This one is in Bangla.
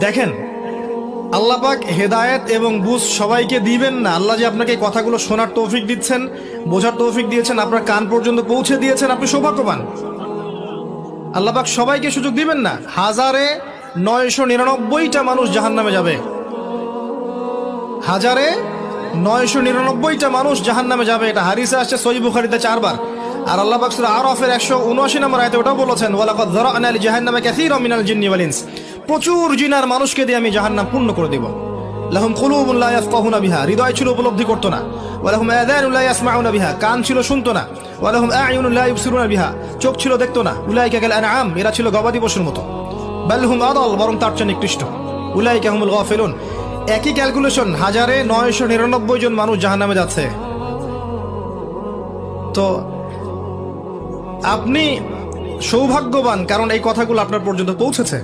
দেখেন, আল্লাহ পাক হেদায়েত এবং বুঝ সবাইকে দিবেন না। আল্লাহ যে আপনাকে এই কথাগুলো শোনার তৌফিক দিচ্ছেন, বোঝার তৌফিক দিয়েছেন, আপনার কান পর্যন্ত পৌঁছে দিয়েছেন, আপনি সৌভাগ্যবান। আল্লাহ পাক সবাইকে সুযোগ দিবেন না। 1999টা মানুষ জাহান্নামে যাবে, 1999টা মানুষ জাহান্নামে যাবে। এটা হাদিসে আসছে সহিহ বুখারীতে 4 বার। আর আল্লাহ পাক সূরা আরাফের 179 নম্বর আয়াতে ওটাও বলেছেন, ওয়ালাকাদ যারা'না লিজাহান্নামা কাসীরাম মিনাল জিন্নি ওয়াল ইনস। প্রচুর জিনার মানুষকে দিয়ে আমি জাহান্নাম পূর্ণ করে দেব। লাহুম কুলুবুন লা ইয়াফকাহুনা বিহা, হৃদয় ছিল উপলব্ধি করতো না। ওয়া লাহুম আযানুন লা ইয়াসমাউনা বিহা, কান ছিল শুনতো না। ওয়া লাহুম আ'য়ুনুন লা ইবসিরুনা বিহা, চোখ ছিল দেখতো না। উলাইকা কাল আনআম, এরা ছিল গবাদি পশুর মতো। বাল হুম আদাল, বরং তার চেয়ে নিকৃষ্ট। উলাইকা হুমুল গাফিলুন। একই ক্যালকুলেশন, 1999 জন মানুষ জাহান্নামে যাচ্ছে। তো আপনি সৌভাগ্যবান, কারণ এই কথাগুলো আপনার পর্যন্ত পৌঁছেছে।